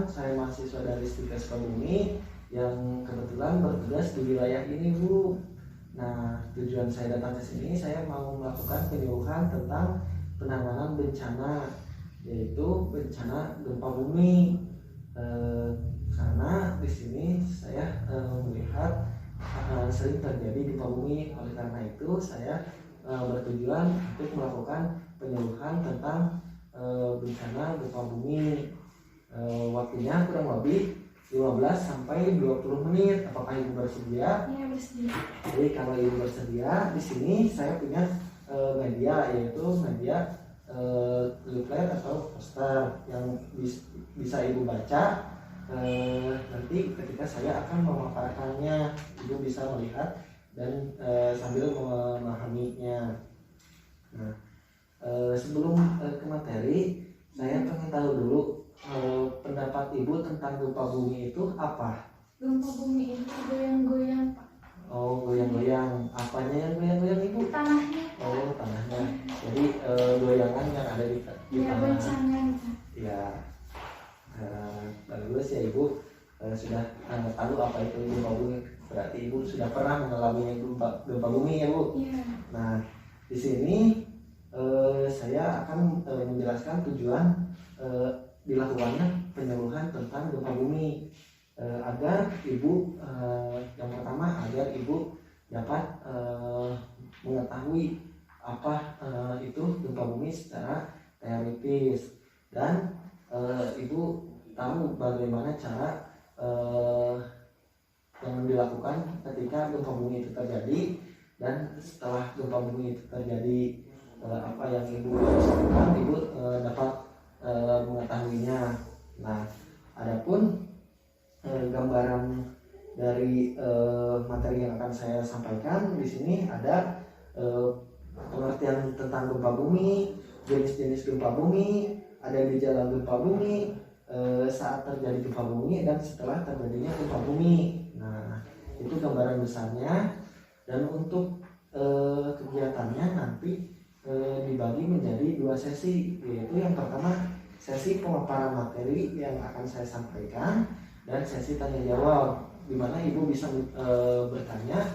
saya mahasiswa dari Stikes Sukabumi yang kebetulan bertugas di wilayah ini, Bu. Nah, tujuan saya datang ke sini, saya mau melakukan penyuluhan tentang penanganan bencana, yaitu bencana gempa bumi. Karena di sini saya melihat sering terjadi gempa bumi, oleh karena itu saya bertujuan untuk melakukan penyuluhan tentang bencana gempa bumi. Waktunya kurang lebih 15 sampai 20 menit. Apakah Ibu bersedia? Iya, bersedia. Jadi kalau Ibu bersedia, di sini saya punya media, yaitu media leaflet atau poster yang bisa Ibu baca. Nanti ketika saya akan memaparkannya, Ibu bisa melihat dan sambil memahaminya. Nah, sebelum ke materi, saya pengen tahu dulu pendapat Ibu tentang gempa bumi itu apa? Gempa bumi itu goyang-goyang, Pak. Oh, goyang-goyang. Apanya yang goyang-goyang, Ibu? Tanahnya. Oh, tanahnya. Jadi goyangan yang ada di Iya, tanah. goncangan. Ya, bagus ya Ibu sudah tahu apa itu gempa bumi. Berarti Ibu sudah pernah mengalami gempa bumi ya, Bu? Iya. Nah, di sini saya akan menjelaskan tujuan dilakukannya penyuluhan tentang gempa bumi, agar Ibu yang pertama agar Ibu dapat mengetahui apa itu gempa bumi secara teoritis, dan Ibu tahu bagaimana cara yang dilakukan ketika gempa bumi itu terjadi, dan setelah gempa bumi itu terjadi apa yang Ibu lakukan, Ibu dapat mengetahuinya. Nah, adapun gambaran dari materi yang akan saya sampaikan di sini ada pengertian tentang gempa bumi, jenis-jenis gempa bumi, ada gejala gempa bumi saat terjadi gempa bumi dan setelah terjadinya gempa bumi. Nah, itu gambaran besarnya, dan untuk kegiatannya nanti dibagi menjadi 2 sesi, yaitu yang pertama sesi pemaparan materi yang akan saya sampaikan, dan sesi tanya jawab di mana Ibu bisa bertanya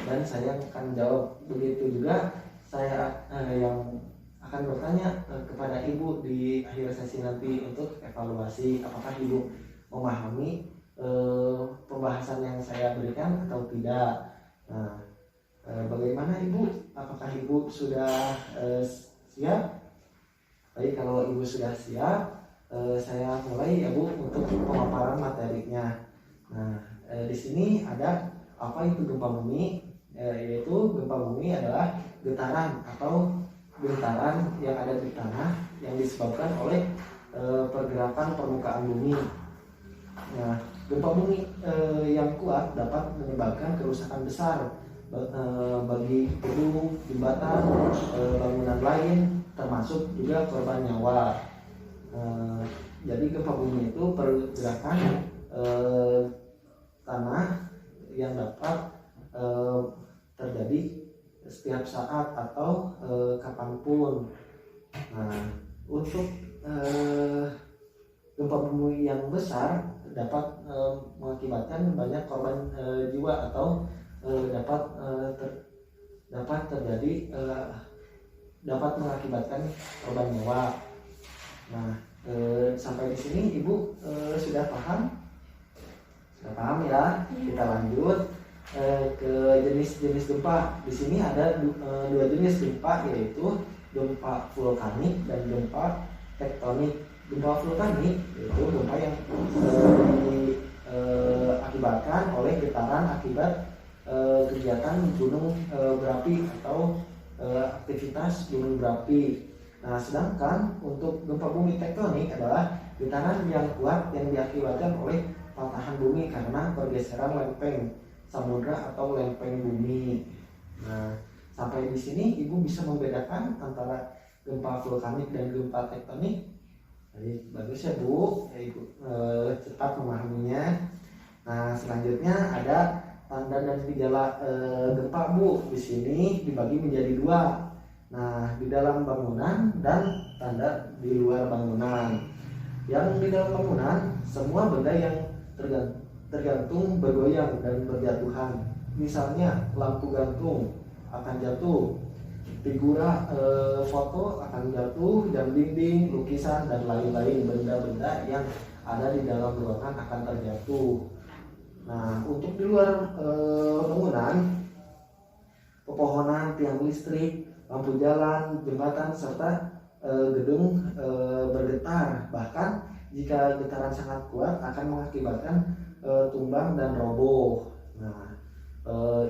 dan saya akan jawab. Begitu juga saya yang akan bertanya kepada Ibu di akhir sesi nanti untuk evaluasi apakah Ibu memahami pembahasan yang saya berikan atau tidak. Nah, bagaimana Ibu? Apakah Ibu sudah siap? Baik, kalau Ibu sudah siap, saya mulai ya Bu untuk pemaparan materinya. Nah, di sini ada apa itu gempa bumi? Yaitu gempa bumi adalah getaran atau getaran yang ada di tanah yang disebabkan oleh pergerakan permukaan bumi. Nah, gempa bumi yang kuat dapat menyebabkan kerusakan besar bagi gedung, jembatan, bangunan lain, termasuk juga korban nyawa. Jadi gempa bumi itu pergerakan tanah yang dapat terjadi setiap saat atau kapanpun. Nah, untuk gempa bumi yang besar dapat mengakibatkan banyak korban jiwa atau dapat terjadi dapat mengakibatkan korban nyawa. Nah, sampai di sini Ibu sudah paham? Sudah paham ya? Kita lanjut ke jenis-jenis gempa. Di sini ada 2 jenis gempa, yaitu gempa vulkanik dan gempa tektonik. Gempa vulkanik yaitu gempa yang diakibatkan oleh getaran akibat kegiatan gunung berapi atau aktivitas gunung berapi. Nah, sedangkan untuk gempa bumi tektonik adalah getaran yang kuat yang diakibatkan oleh patahan bumi karena pergeseran lempeng samudra atau lempeng bumi. Nah, sampai di sini Ibu bisa membedakan antara gempa vulkanik dan gempa tektonik. Baik, bagus ya Bu, ya, Ibu cepat memahaminya. Nah, selanjutnya ada tanda dan gejala gempa Bu. Di sini dibagi menjadi 2. Nah, di dalam bangunan dan tanda di luar bangunan. Yang di dalam bangunan, semua benda yang tergantung bergoyang dan berjatuhan. Misalnya lampu gantung akan jatuh, figura foto akan jatuh, jam dinding, lukisan dan lain-lain benda-benda yang ada di dalam ruangan akan terjatuh. Nah, untuk di luar bangunan, pepohonan, tiang listrik, lampu jalan, jembatan serta gedung bergetar. Bahkan jika getaran sangat kuat akan mengakibatkan tumbang dan roboh. Nah,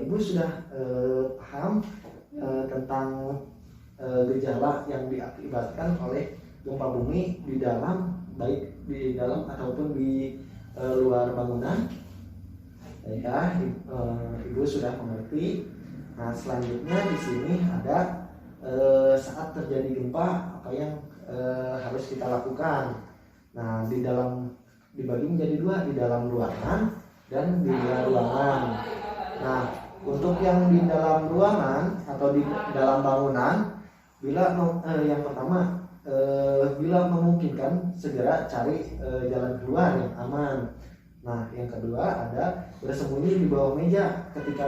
Ibu sudah paham tentang gejala yang diakibatkan oleh gempa bumi di dalam, baik di dalam ataupun di luar bangunan. Baiklah, Ibu sudah mengerti. Nah, selanjutnya di sini ada saat terjadi gempa apa yang harus kita lakukan. Nah, dibagi menjadi dua, di dalam ruangan dan di luar ruangan. Nah, untuk yang di dalam ruangan atau di dalam bangunan, yang pertama bila memungkinkan segera cari jalan keluar yang aman. Nah, yang kedua ada bersembunyi di bawah meja. Ketika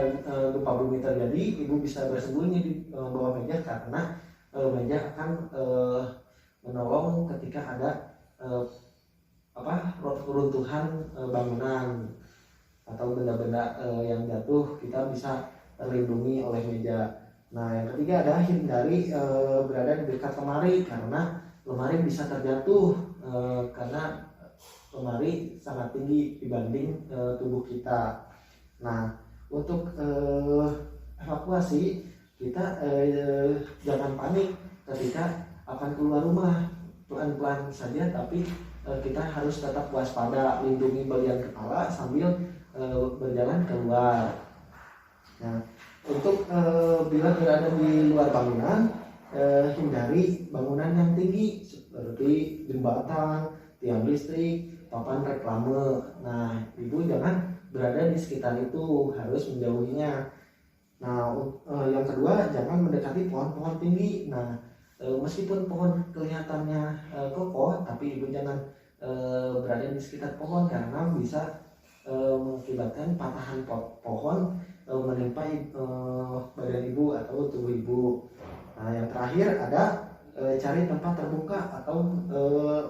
gempa bumi terjadi, Ibu bisa bersembunyi di bawah meja karena meja akan menolong ketika ada runtuhan bangunan atau benda-benda yang jatuh, kita bisa terlindungi oleh meja. Nah, yang ketiga ada hindari berada di dekat lemari karena lemari bisa terjatuh karena lemari sangat tinggi dibanding tubuh kita. Nah, untuk evakuasi kita jangan panik ketika akan keluar rumah, pelan-pelan saja, tapi kita harus tetap waspada, lindungi bagian kepala sambil berjalan keluar. Nah, untuk bila berada di luar bangunan, hindari bangunan yang tinggi seperti jembatan, tiang listrik, papan reklame. Nah, Ibu jangan berada di sekitar itu, harus menjauhinya. Nah, yang kedua, jangan mendekati pohon-pohon tinggi. Nah, meskipun pohon kelihatannya kokoh, tapi Ibu jangan berada di sekitar pohon karena bisa mengakibatkan patahan pohon menimpa badan Ibu atau tubuh Ibu. Nah, yang terakhir ada cari tempat terbuka atau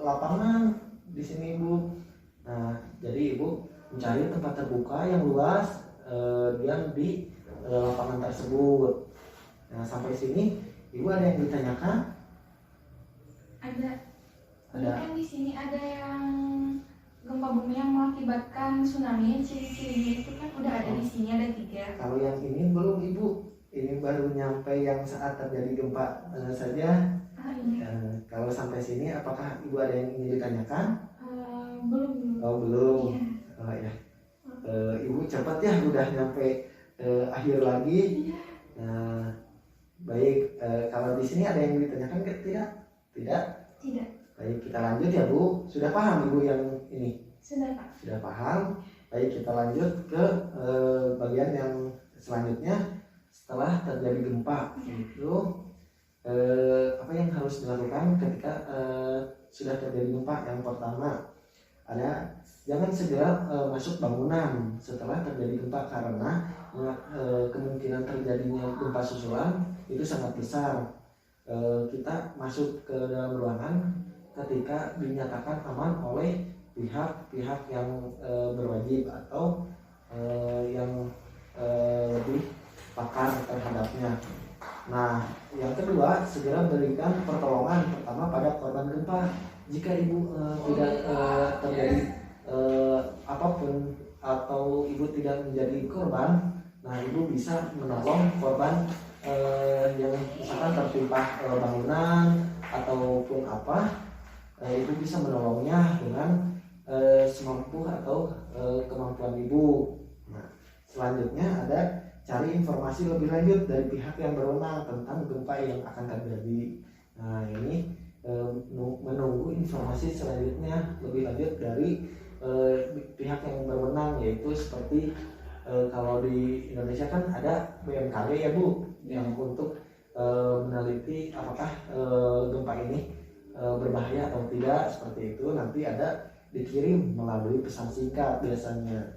lapangan di sini, Ibu. Nah, jadi Ibu mencari tempat terbuka yang luas yang di lapangan tersebut. Nah, sampai sini Ibu ada yang ditanyakan? Ada. Kan di sini ada yang gempa bumi yang mengakibatkan tsunami, ciri-cirinya itu kan udah ada di sini, ada 3. Kalau yang ini belum, Ibu. Ini baru nyampe yang saat terjadi gempa saja. Iya. Kalau sampai sini, apakah Ibu ada yang ingin ditanyakan? Belum. Oh, belum. Iya. Oh ya. Ibu cepat ya, udah nyampe akhir lagi. Iya. Nah, baik. Kalau di sini ada yang ditanyakan tidak? Tidak. Tidak. Baik, kita lanjut ya, Bu. Sudah paham Ibu yang ini? Sudah, Pak. Sudah paham. Baik, kita lanjut ke bagian yang selanjutnya. Setelah terjadi gempa, itu apa yang harus dilakukan ketika sudah terjadi gempa? Yang pertama ada jangan segera masuk bangunan setelah terjadi gempa karena kemungkinan terjadinya gempa susulan itu sangat besar. Kita masuk ke dalam ruangan ketika dinyatakan aman oleh pihak-pihak yang berwajib atau yang lebih pakar terhadapnya. Nah, yang kedua, segera berikan pertolongan pertama pada korban gempa. Jika Ibu tidak terjadi apapun atau Ibu tidak menjadi korban, nah Ibu bisa menolong korban yang misalkan tertimpa bangunan ataupun apa. Ibu bisa menolongnya dengan semampu atau kemampuan Ibu. Nah, selanjutnya ada cari informasi lebih lanjut dari pihak yang berwenang tentang gempa yang akan terjadi. Nah, ini menunggu informasi selanjutnya lebih lanjut dari pihak yang berwenang, yaitu seperti kalau di Indonesia kan ada BMKG ya, Bu, yang untuk meneliti apakah gempa ini berbahaya atau tidak seperti itu, nanti ada dikirim melalui pesan singkat biasanya.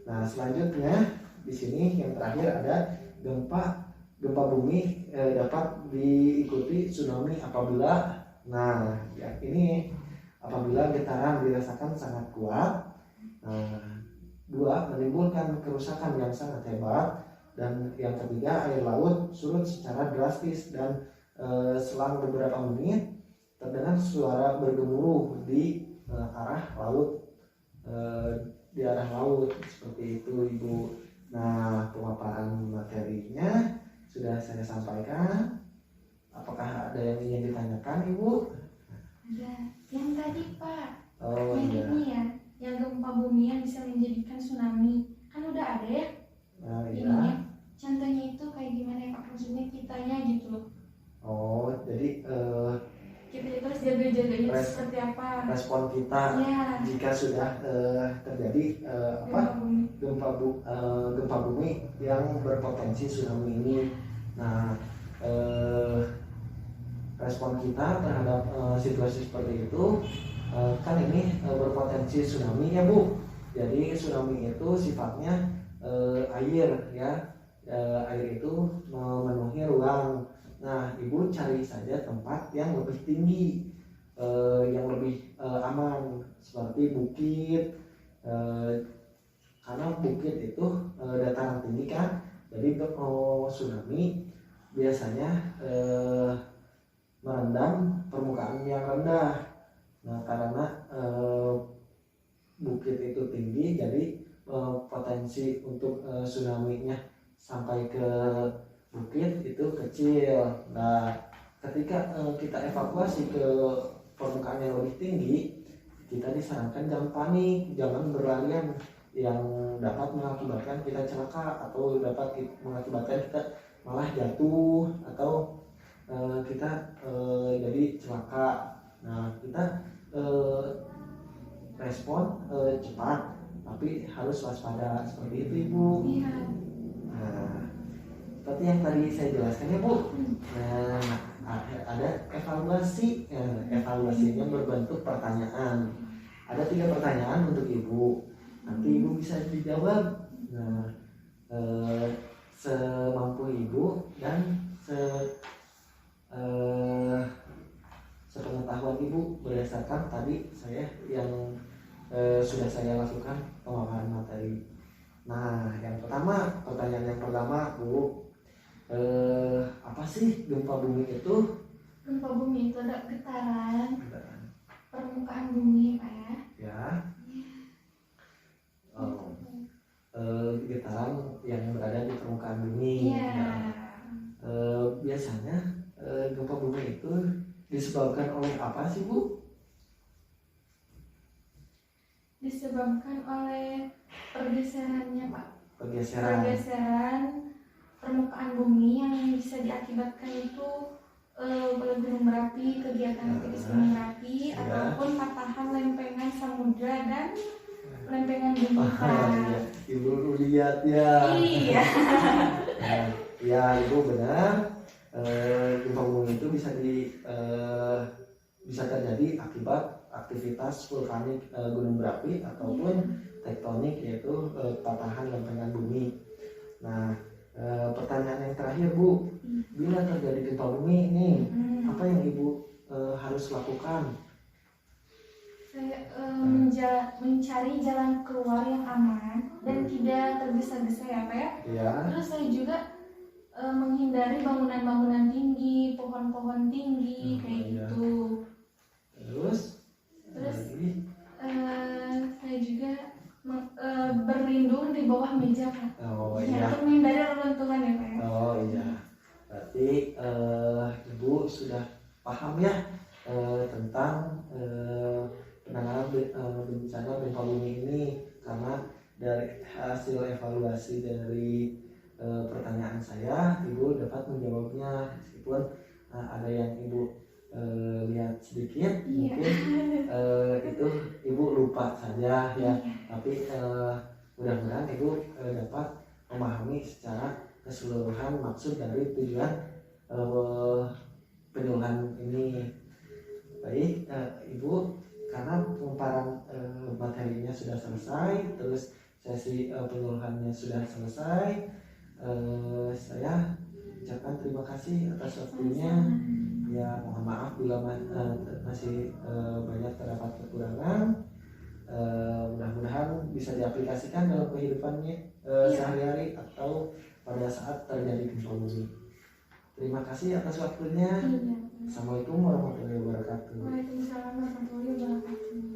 Nah selanjutnya di sini yang terakhir ada gempa bumi dapat diikuti tsunami apabila, nah ya ini apabila getaran dirasakan sangat kuat. Nah, 2. Menimbulkan kerusakan yang sangat hebat, dan yang ketiga air laut surut secara drastis dan selang beberapa menit terdengar suara bergemuruh di arah laut, di arah laut seperti itu Ibu. Nah pemaparan materinya sudah saya sampaikan. Apakah ada yang ingin ditanyakan Ibu? Ada yang tadi Pak, Oh yang iya. ini ya, yang gempa bumi yang bisa menjadikan tsunami, kan udah ada ya Iya. ininya. Contohnya itu kayak gimana ya Pak, maksudnya kitanya gitu loh, Oh jadi kita itu harus jaga-jaganya Res- seperti apa respon kita ya jika sudah terjadi gempa bumi. gempa bumi yang berpotensi tsunami ini. Nah respon kita terhadap situasi seperti itu, kan ini berpotensi tsunami ya Bu. Jadi tsunami itu sifatnya air ya, air itu memenuhi ruang. Nah Ibu cari saja tempat yang lebih tinggi, yang lebih aman seperti bukit, karena bukit itu dataran tinggi kan, jadi tsunami biasanya merendam permukaan yang rendah. Nah karena bukit itu tinggi, jadi potensi untuk tsunami-nya sampai ke bukit itu kecil. Nah ketika kita evakuasi ke permukaan yang lebih tinggi, kita disarankan jangan panik, jangan berlarian yang dapat mengakibatkan kita celaka atau dapat mengakibatkan kita malah jatuh atau kita jadi celaka. Nah kita respon cepat, tapi harus waspada seperti itu Ibu. Iya. Nah seperti yang tadi saya jelaskan ya Bu. Nah ada evaluasi, evaluasinya berbentuk pertanyaan. Ada 3 pertanyaan untuk Ibu. Nanti Ibu bisa dijawab. Nah semampu Ibu dan sepengetahuan Ibu berdasarkan tadi saya yang sudah saya lakukan pemaparan materi. Nah yang pertama, pertanyaan yang pertama Bu, apa sih gempa bumi itu? Gempa bumi itu ada getaran permukaan bumi Pak ya. Ya. Getaran yang berada di permukaan bumi. Iya. Biasanya gempa bumi itu disebabkan oleh apa sih Bu? Disebabkan oleh pergeserannya Pak. Pergeseran Permukaan bumi yang bisa diakibatkan itu oleh gunung berapi, kegiatan aktivis gunung berapi, ataupun patahan lempengan samudra dan lempengan bumi Pak. Iya. Ibu lihat ya. Iya. Ya Ibu benar. Gempa bumi itu bisa terjadi akibat aktivitas vulkanik gunung berapi ataupun tektonik, yaitu patahan lempengan bumi. Nah pertanyaan yang terakhir Bu, bila terjadi gempa bumi nih, apa yang Ibu harus lakukan? Saya mencari jalan keluar yang aman dan tidak tergesa-gesa ya Pak ya. Ya. Terus saya juga menghindari bangunan-bangunan tinggi, pohon-pohon tinggi kayak iya. gitu. Terus lagi? Saya juga berlindung di bawah meja Pak. Oh Ya, iya. untuk menghindari reruntuhan ya Pak ya. Oh iya. Berarti Ibu sudah paham ya tentang penanganan bencana gempa bumi ini, karena dari hasil evaluasi dari pertanyaan saya, Ibu dapat menjawabnya meskipun ada yang Ibu lihat sedikit, mungkin itu Ibu lupa saja ya, tapi mudah-mudahan Ibu dapat memahami secara keseluruhan maksud dari tujuan penyuluhan ini. Baik, Ibu, karena pemaparan materinya sudah selesai, terus sesi penyuluhannya sudah selesai, saya ucapkan terima kasih atas waktunya. Ya, mohon maaf bila masih banyak terdapat kekurangan. Mudah-mudahan bisa diaplikasikan dalam kehidupannya sehari-hari atau pada saat terjadi gempa bumi. Terima kasih atas waktunya. Iya. Assalamualaikum warahmatullahi wabarakatuh. Waalaikumsalam warahmatullahi wabarakatuh.